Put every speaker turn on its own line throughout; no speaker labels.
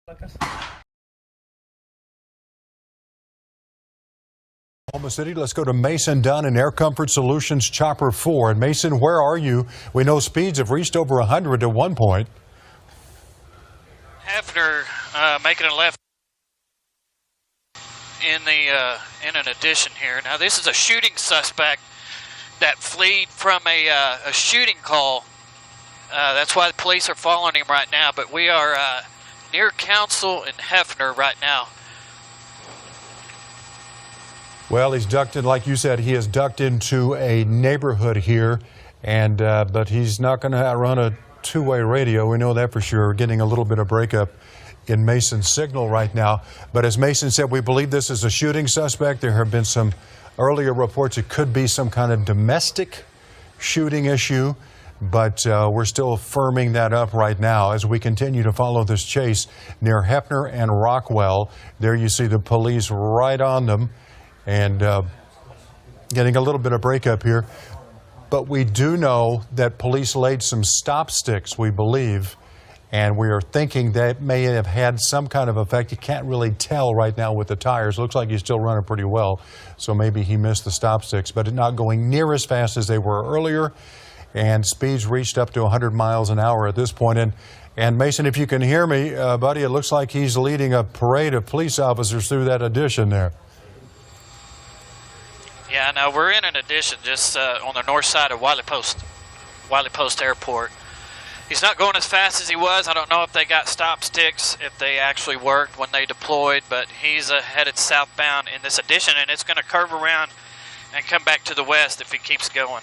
Oklahoma City, let's go to Mason Dunn in Air Comfort Solutions Chopper 4. And Mason, where are you? We know speeds have reached over 100 at one point.
Hefner making a left in an addition here. Now this is a shooting suspect that fled from a shooting call. That's why the police are following him right now. But we are near Council and Hefner right now.
Well, he's ducked in, like you said, he has ducked into a neighborhood here, and but he's not going to run a two-way radio. We know that for sure. We're getting a little bit of breakup in Mason's signal right now. But as Mason said, we believe this is a shooting suspect. There have been some earlier reports it could be some kind of domestic shooting issue, but we're still firming that up right now as we continue to follow this chase near Hefner and Rockwell. There you see the police right on them and getting a little bit of breakup here. But we do know that police laid some stop sticks, we believe, and we are thinking that may have had some kind of effect. You can't really tell right now with the tires. Looks like he's still running pretty well, so maybe he missed the stop sticks, but not going near as fast as they were earlier, and speeds reached up to 100 miles an hour at this point. And Mason, if you can hear me, buddy, it looks like he's leading a parade of police officers through that addition there.
Yeah, no, we're in an addition just on the north side of Wiley Post Airport. He's not going as fast as he was. I don't know if they got stop sticks, if they actually worked when they deployed, but he's headed southbound in this addition, and it's going to curve around and come back to the west if he keeps going.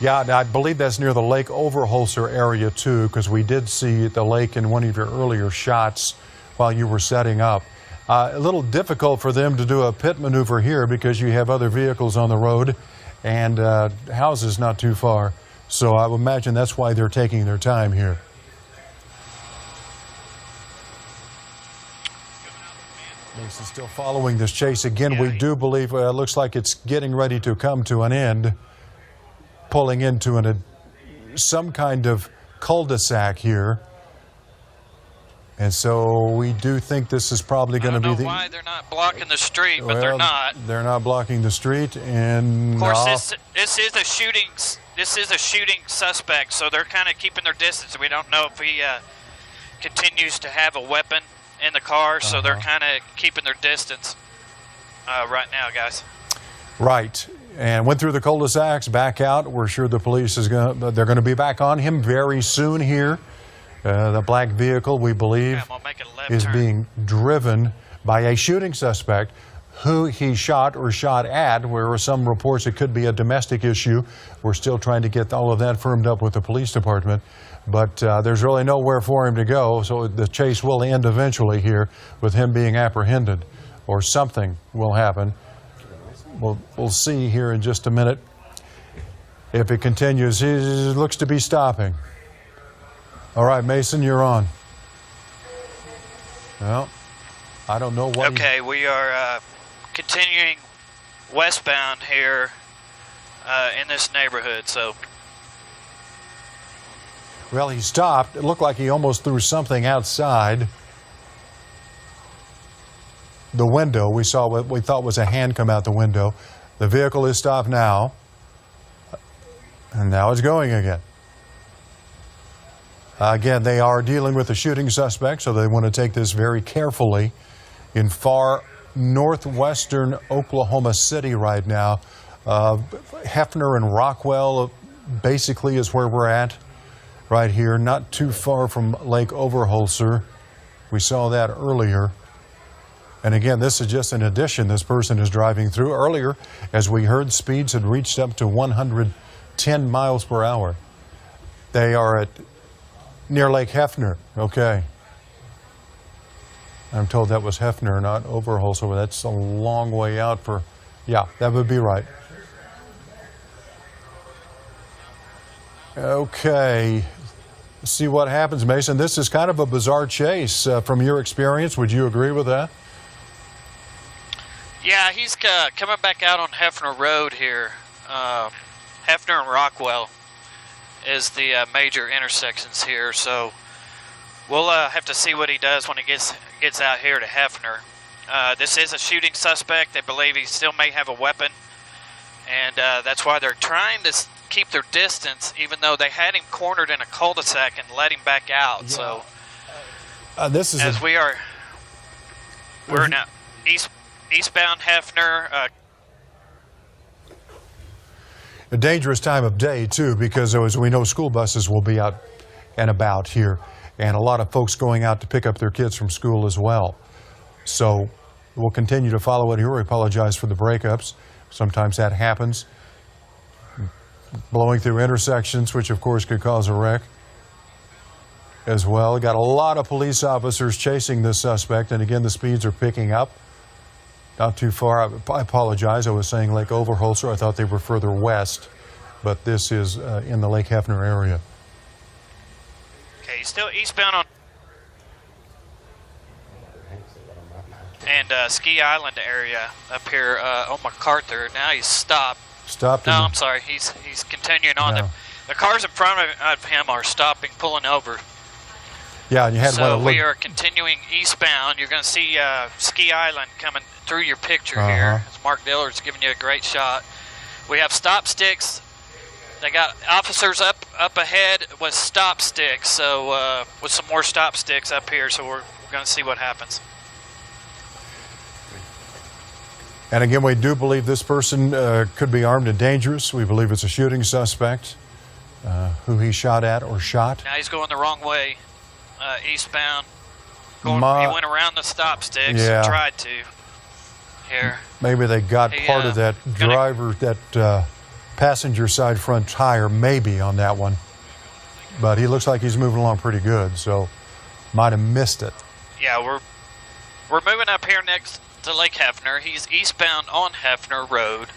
Yeah, I believe that's near the Lake Overholser area, too, because we did see the lake in one of your earlier shots while you were setting up. A little difficult for them to do a pit maneuver here because you have other vehicles on the road and houses not too far. So I would imagine that's why they're taking their time here. Mason's still following this chase. Again,
Yeah,
we do believe it looks like it's getting ready to come to an end, pulling into some kind of cul-de-sac here. And so we do think this is probably going to be
I don't know why they're not blocking the street, but
well,
they're not.
They're not blocking the street, and
of course, this is a shooting. This is a shooting suspect, so they're kind of keeping their distance. We don't know if he continues to have a weapon in the car, so they're kind of keeping their distance right now, guys.
Right, and went through the cul-de-sacs, back out. We're sure the police they're going to be back on him very soon here. The black vehicle, we believe, is being driven by a shooting suspect who he shot or shot at. There were some reports it could be a domestic issue. We're still trying to get all of that firmed up with the police department. But there's really nowhere for him to go, so the chase will end eventually here with him being apprehended, or something will happen. We'll see here in just a minute if it continues. He looks to be stopping. All right, Mason, you're on. Well, I don't know what.
Okay, we are continuing westbound here in this neighborhood. So.
Well, he stopped. It looked like he almost threw something outside the window. We saw what we thought was a hand come out the window. The vehicle is stopped now, and now it's going again. Again, they are dealing with a shooting suspect, so they want to take this very carefully in far northwestern Oklahoma City right now. Hefner and Rockwell basically is where we're at right here, not too far from Lake Overholser. We saw that earlier. And again, this is just an addition this person is driving through. Earlier, as we heard, speeds had reached up to 110 miles per hour. They are at near Lake Hefner. Okay. I'm told that was Hefner, not Overholser. That's a long way out for, yeah, that would be right. Okay. Let's see what happens, Mason. This is kind of a bizarre chase. From your experience, would you agree with that?
Yeah, he's coming back out on Hefner Road here. Hefner and Rockwell is the major intersections here. So We'll have to see what he does when he gets out here to Hefner. This is a shooting suspect. They believe he still may have a weapon, and that's why they're trying to keep their distance, even though they had him cornered in a cul-de-sac and let him back out. Yeah. So
this is
as we're now eastbound Hefner.
A dangerous time of day too, because as we know, school buses will be out and about here, and a lot of folks going out to pick up their kids from school as well. So we'll continue to follow it here. We apologize for the breakups. Sometimes that happens. Blowing through intersections, which of course could cause a wreck as well. Got a lot of police officers chasing this suspect, and again, the speeds are picking up. Not too far. I apologize. I was saying Lake Overholser. I thought they were further west, but this is in the Lake Hefner area.
Okay, he's still eastbound on and Ski Island area up here on MacArthur. Now he's stopped.
Stopped.
No, I'm sorry. He's continuing on.
Yeah.
The cars in front of him are stopping, pulling over.
Yeah, and you had
so
one.
We are continuing eastbound. You're going to see Ski Island coming through your picture here. As Mark Dillard's giving you a great shot. We have stop sticks. They got officers up ahead with stop sticks. So with some more stop sticks up here. So we're going to see what happens.
And again, we do believe this person could be armed and dangerous. We believe it's a shooting suspect who he shot at or shot.
Now he's going the wrong way, eastbound. He went around the stop sticks and tried to. Here.
Maybe they got part of that driver, that passenger side front tire, maybe on that one. But he looks like he's moving along pretty good, so might have missed it.
Yeah, we're moving up here next to Lake Hefner. He's eastbound on Hefner Road.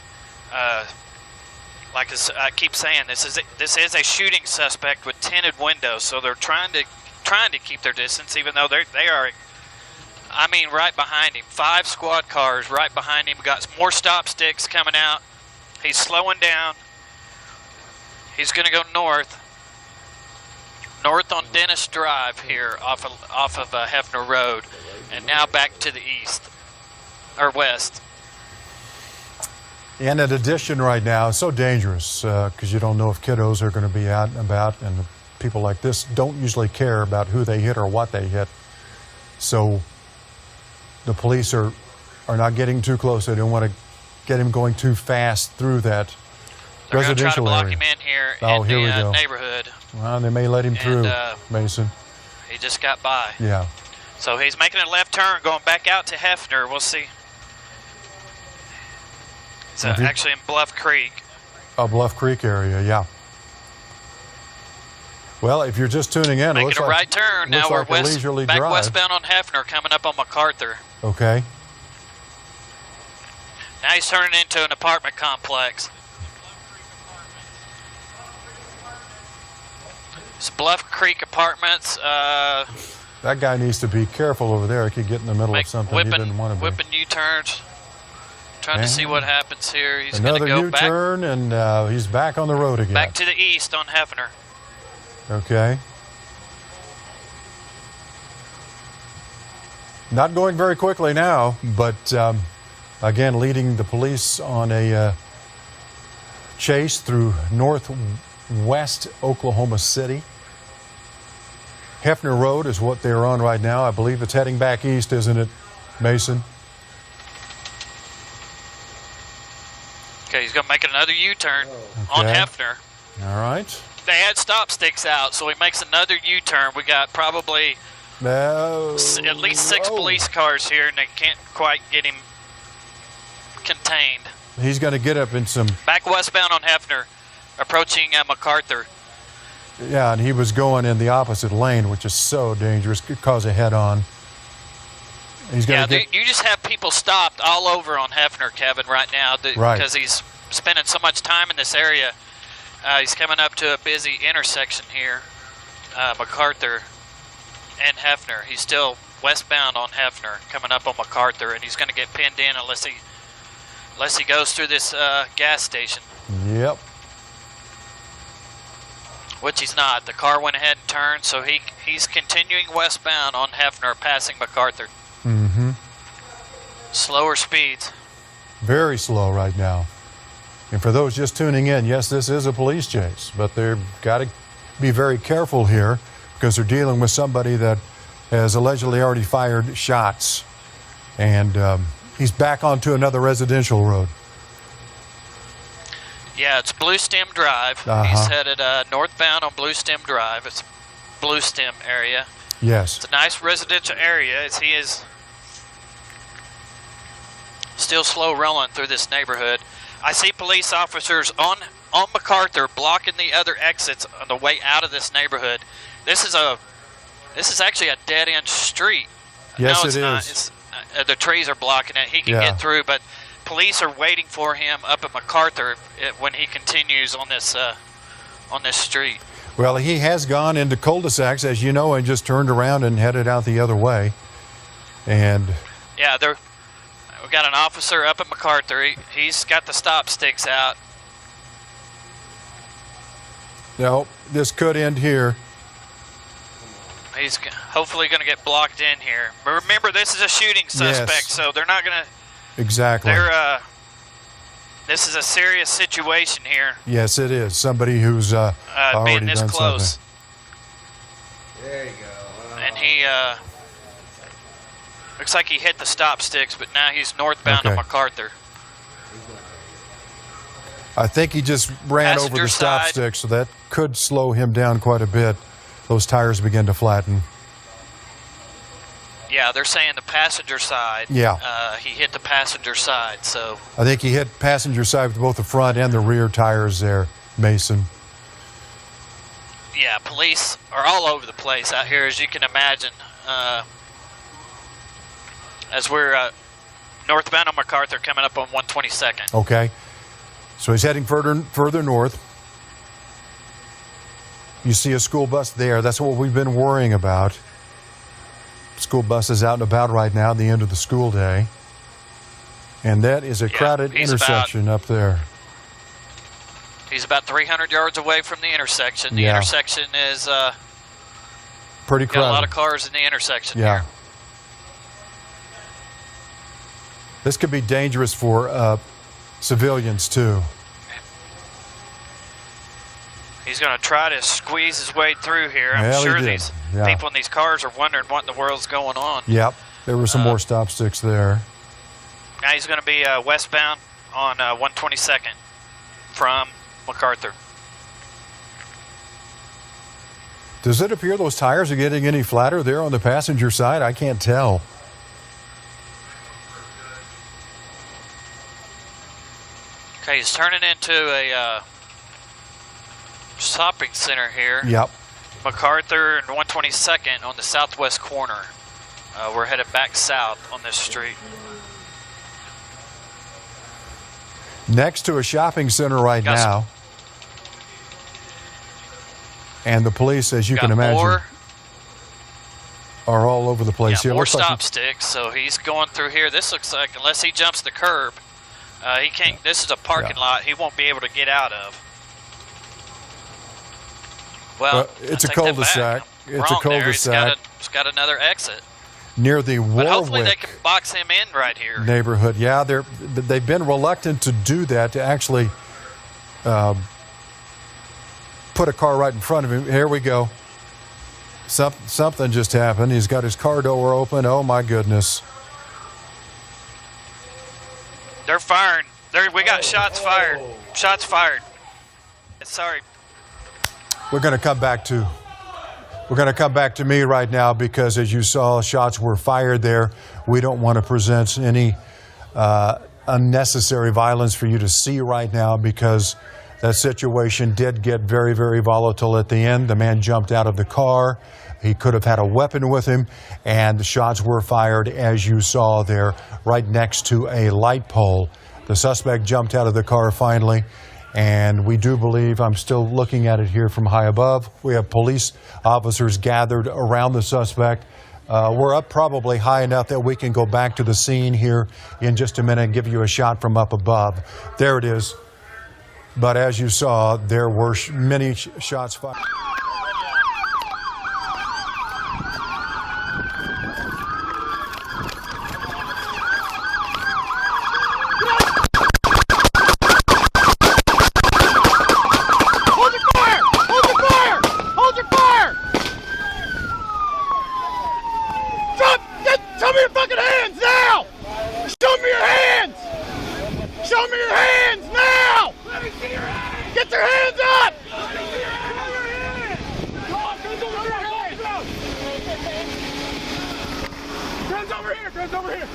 Like I keep saying, this is a shooting suspect with tinted windows, so they're trying to keep their distance, even though they are. I mean, right behind him. 5 squad cars right behind him. Got more stop sticks coming out. He's slowing down. He's going to go north on Dennis Drive here off of Hefner Road, and now back to the east. Or west.
And in addition, right now, it's so dangerous because you don't know if kiddos are going to be out and about, and people like this don't usually care about who they hit or what they hit. So the police are not getting too close. They don't want to get him going too fast through that residential area.
They're going to try to block him in here in the neighborhood.
Well, they may let him through, Mason.
He just got by.
Yeah.
So he's making a left turn, going back out to Hefner. We'll see. It's actually in Bluff Creek.
Oh, Bluff Creek area, yeah. Well, if you're just tuning in,
making a right turn. Now we're
back
westbound on Hefner, coming up on MacArthur.
Okay.
Now he's turning into an apartment complex. It's Bluff Creek Apartments.
That guy needs to be careful over there. He could get in the middle of something he didn't want to be.
Whipping U-turns. Trying to see what happens here. He's going to
another
go back.
U-turn, and he's back on the road again.
Back to the east on Hefner.
Okay. Not going very quickly now, but again, leading the police on a chase through northwest Oklahoma City. Hefner Road is what they're on right now. I believe it's heading back east, isn't it, Mason?
Okay, he's going to make another U-turn on Hefner.
All right.
They had stop sticks out, so he makes another U-turn. We got probably at least 6 police cars here, and they can't quite get him contained.
He's going to get up in some...
Back westbound on Hefner, approaching MacArthur.
Yeah, and he was going in the opposite lane, which is so dangerous. Could cause a head-on. He's going to
you just have people stopped all over on Hefner, Kevin, right now, because he's spending so much time in this area. He's coming up to a busy intersection here, MacArthur and Hefner. He's still westbound on Hefner, coming up on MacArthur, and he's going to get pinned in unless he goes through this gas station.
Yep.
which he's not. The car went ahead and turned, so he's continuing westbound on Hefner, passing MacArthur.
Mm-hmm.
Slower speeds.
Very slow right now. And for those just tuning in, yes, this is a police chase, but they've got to be very careful here because they're dealing with somebody that has allegedly already fired shots. And he's back onto another residential road.
Yeah, it's Blue Stem Drive. He's headed northbound on Blue Stem Drive. It's Blue Stem area.
Yes.
It's a nice residential area as he is still slow rolling through this neighborhood. I see police officers on MacArthur blocking the other exits on the way out of this neighborhood. This is actually a dead-end street.
Yes,
no, it's
it
not.
is.
The trees are blocking it. He can get through, but police are waiting for him up at MacArthur when he continues on this street.
Well, he has gone into cul-de-sacs, as you know, and just turned around and headed out the other way. And
yeah, we've got an officer up at MacArthur. He's got the stop sticks out.
no, this could end here.
He's hopefully going to get blocked in here. But remember, this is a shooting suspect, so they're not going to.
Exactly.
This is a serious situation here.
Yes, it is. Somebody who's already
being this
done
close.
something.
There you go.
And he looks like he hit the stop sticks, but now he's northbound on MacArthur.
I think he just ran over
Passenger
the stop
side.
stick, so that could slow him down quite a bit. Those tires begin to flatten.
Yeah, they're saying the passenger side.
Yeah.
He hit the passenger side, so.
I think he hit passenger side with both the front and the rear tires there, Mason.
Yeah, police are all over the place out here, as you can imagine. As we're northbound on MacArthur, coming up on 122nd.
Okay. So he's heading further north. You see a school bus there. That's what we've been worrying about. School bus is out and about right now at the end of the school day. And that is a crowded intersection up there.
He's about 300 yards away from the intersection. The
Yeah.
intersection is
Pretty
got
crowded.
a lot of cars in the intersection
Yeah.
here.
This could be dangerous for civilians, too.
He's going to try to squeeze his way through here. I'm
Well, he
sure
did.
these
Yeah.
people in these cars are wondering what in the world's going on.
Yep. There were some more stop sticks there.
Now he's going to be westbound on 122nd from MacArthur.
Does it appear those tires are getting any flatter there on the passenger side? I can't tell.
Okay, he's turning into a shopping center here.
Yep.
MacArthur and 122nd on the southwest corner. We're headed back south on this street.
Next to a shopping center right
Got
now. And the police, as you
Got
can imagine,
more,
are all over the place.
yeah,
Here,
more
looks like
stop sticks, so he's going through here. This looks like, unless he jumps the curb, he can't. This is a parking lot he won't be able to get out of. Well,
it's
I
a
take that
cul-de-sac.
back.
It's a
Wrong there.
cul-de-sac.
He's got another exit.
near the
But hopefully they
Warwick
can box him in right here.
neighborhood. Yeah, they've been reluctant to do that, to actually put a car right in front of him. Here we go. Something just happened. He's got his car door open. Oh, my goodness.
They're firing. We got shots fired. Shots fired. Sorry.
We're going to come back to me right now because, as you saw, shots were fired there. We don't want to present any unnecessary violence for you to see right now because that situation did get very, very volatile at the end. The man jumped out of the car. He could have had a weapon with him, and the shots were fired, as you saw there, right next to a light pole. The suspect jumped out of the car finally, and we do believe, I'm still looking at it here from high above, we have police officers gathered around the suspect. We're up probably high enough that we can go back to the scene here in just a minute and give you a shot from up above. There it is. But as you saw, there were many shots fired.
Show me your fucking hands now! Show me your hands! Show me your hands now! Let me see your hands! Get your hands up! Let me see your hands! Guns over here! Guns over here!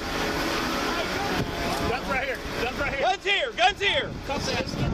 Guns right here! Guns right here! Guns here! Guns here!